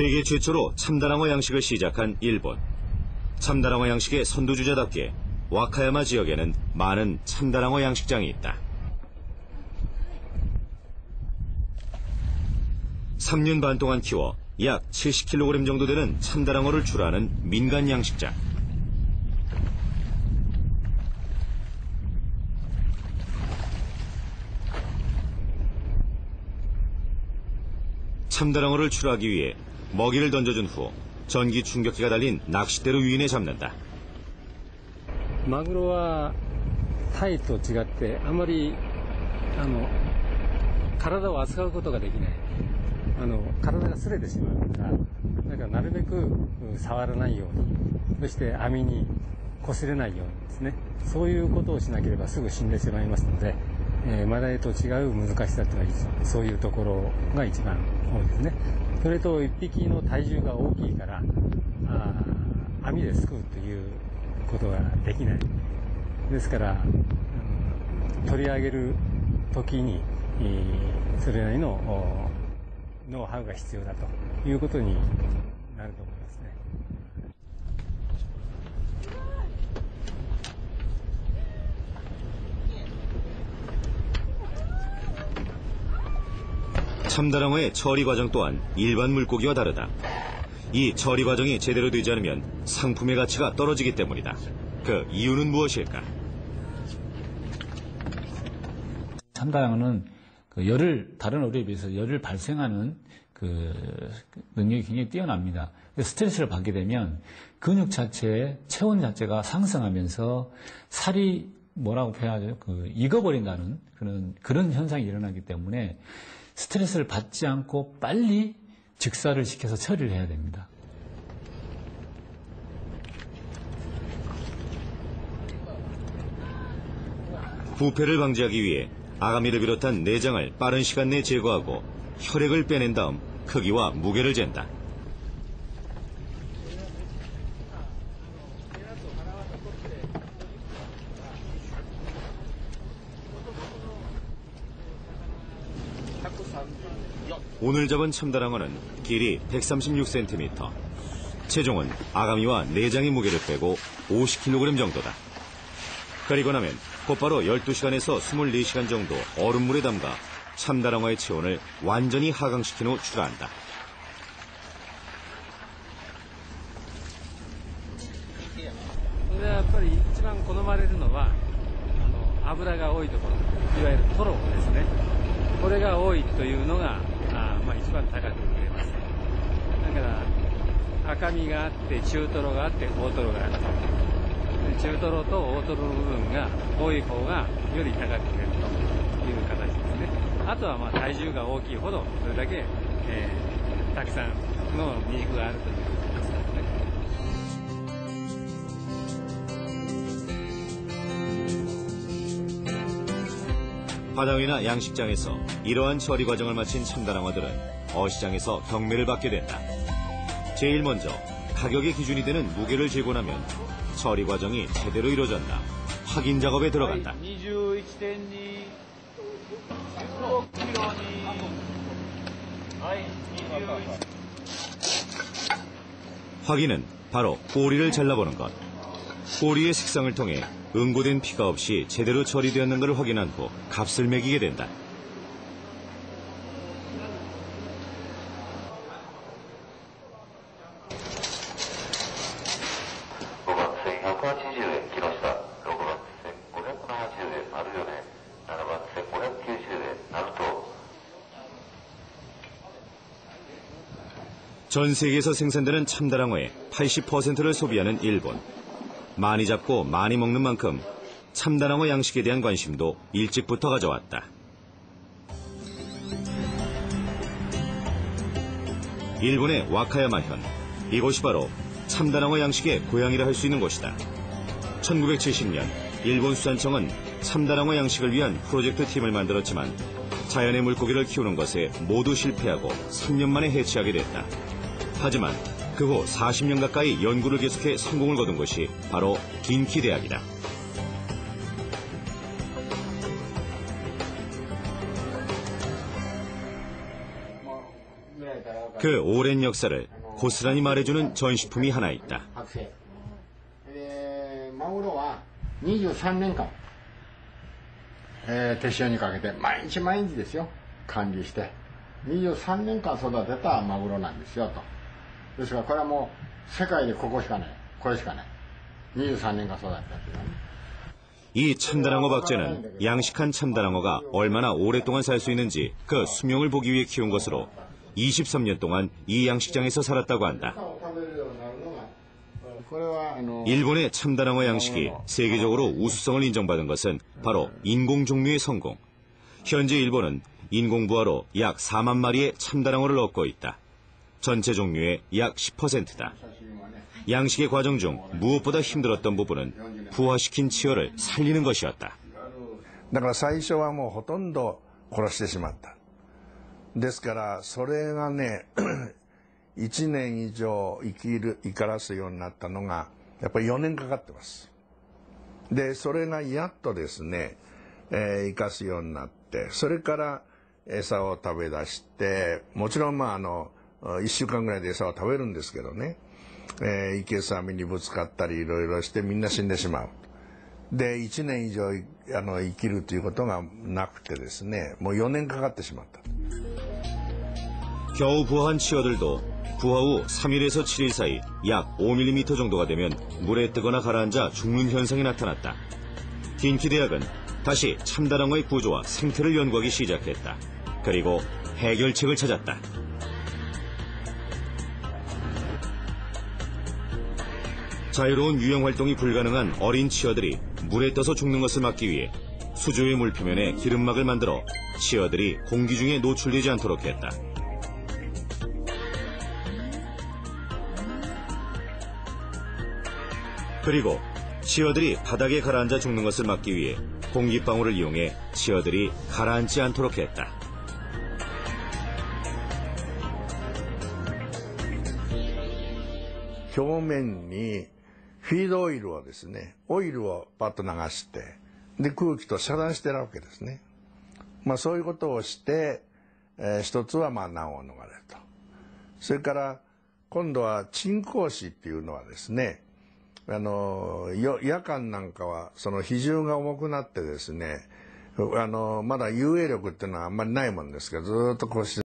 세계 최초로 참다랑어 양식을 시작한 일본. 참다랑어 양식의 선두주자답게 와카야마 지역에는 많은 참다랑어 양식장이 있다. 3년 반 동안 키워 약 70kg 정도 되는 참다랑어를 출하하는 민간 양식장. 참다랑어를 출하하기 위해 먹이를 던져준 후 전기 충격기가 달린 낚싯대로 유인해 잡는다. マグロはタイと違ってあまり体を扱うことができない。体が擦れてしまうから、だからなるべく触らないように、そして網に擦れないようにですね、そういうことをしなければすぐ死んでしまいますので、マダイと違う難しさというのはそういうところが一番多いですね。それと一匹の体重が大きいから網ですくうということができない。ですから、取り上げる時にそれなりのノウハウが必要だということになると思いますね。참다랑어의 처리 과정 또한 일반 물고기와 다르다. 이 처리 과정이 제대로 되지 않으면 상품의 가치가 떨어지기 때문이다. 그 이유는 무엇일까? 참다랑어는 다른 어류에 비해서 열을 발생하는 능력이 굉장히 뛰어납니다. 스트레스를 받게 되면 근육 자체의 체온 자체가 상승하면서 살이 뭐라고 표현하죠? 익어버린다는 그런 현상이 일어나기 때문에 스트레스를 받지 않고 빨리 직사를 시켜서 처리를 해야 됩니다. 부패를 방지하기 위해 아가미를 비롯한 내장을 빠른 시간 내에 제거하고 혈액을 빼낸 다음 크기와 무게를 잰다. 오늘 잡은 참다랑어는 길이 136cm, 체중은 아가미와 내장의 무게를 빼고 50kg 정도다. 그리고 나면 곧바로 12시간에서 24시간 정도 얼음물에 담가 참다랑어의 체온을 완전히 하강시킨 후 출하한다. 이번 好まれるのは脂が多いところ、いわゆるトロですね。これが多いというのが一番高く売れます。だから赤身があって中トロがあって大トロがあって、中トロと大トロの部分が多い方がより高く売れるという形ですね。あとは体重が大きいほどそれだけ、たくさんの肉があるということですね。 화당이나 양식장에서 이러한 처리 과정을 마친 참다랑어들은 어시장에서 경매를 받게 된다. 제일 먼저 가격의 기준이 되는 무게를 재고 나면 처리 과정이 제대로 이루어졌나 확인 작업에 들어간다. 21.2 16kgに 확인은 바로 꼬리를 잘라보는 것. 꼬리의 색상을 통해 응고된 피가 없이 제대로 처리되었는가를 확인한 후 값을 매기게 된다. 전 세계에서 생산되는 참다랑어의 80%를 소비하는 일본. 많이 잡고 많이 먹는 만큼 참다랑어 양식에 대한 관심도 일찍부터 가져왔다. 일본의 와카야마현, 이곳이 바로 참다랑어 양식의 고향이라 할 수 있는 곳이다. 1970년 일본 수산청은 참다랑어 양식을 위한 프로젝트 팀을 만들었지만 자연의 물고기를 키우는 것에 모두 실패하고 3년 만에 해체하게 됐다. 하지만 그 후 40년 가까이 연구를 계속해 성공을 거둔 것이 바로 긴키 대학이다. 그 오랜 역사를 고스란히 말해주는 전시품이 하나 있다. マグロは23年間、手塩にかけて毎日毎日ですよ、管理して23年間育てたマグロなんですよと。ですからこれはもう世界でこれしかない23年間育てたっていうのはね。 이 참다랑어 박제는 양식한 참다랑어가 얼마나 오랫동안 살 수 있는지 그 수명을 보기 위해 키운 것으로 23년 동안 이 양식장에서 살았다고 한다. 일본의 참다랑어 양식이 세계적으로 우수성을 인정받은 것은 바로 인공 종류의 성공. 현재 일본은 인공부화로 약 4만 마리의 참다랑어를 얻고 있다. 전체 종류의 약 10%다. 양식의 과정 중 무엇보다 힘들었던 부분은 부화시킨 치어를 살리는 것이었다. だから最初はもうほとんど殺してしまった。ですからそれがね1年以上生からすようになったのがやっぱり4年かかってます。でそれがやっとですね、生かすようになって、それから餌を食べ出して、もちろん1週間ぐらいで餌を食べるんですけどね、生けす網にぶつかったりいろいろしてみんな死んでしまう。で1年以上生きるということがなくてですね、もう4年かかってしまった。 겨우 부화한 치어들도 부화 후 3일에서 7일 사이 약 5mm 정도가 되면 물에 뜨거나 가라앉아 죽는 현상이 나타났다. 긴키 대학은 다시 참다랑어의 구조와 생태를 연구하기 시작했다. 그리고 해결책을 찾았다. 자유로운 유형 활동이 불가능한 어린 치어들이 물에 떠서 죽는 것을 막기 위해 수조의 물표면에 기름막을 만들어 치어들이 공기 중에 노출되지 않도록 했다. 그리고 치어들이 바닥에 가라앉아 죽는 것을 막기 위해 공기방울을 이용해 치어들이 가라앉지 않도록 했다. 표면에 フィードオイルをですね、オイルをパッと流して、で空気と遮断してるわけですね。そういうことをして、一つは難を逃れると。それから今度は沈降子っていうのはですね、夜間なんかはその比重が重くなってですね、まだ遊泳力っていうのはあんまりないもんですけど、ずっとこうして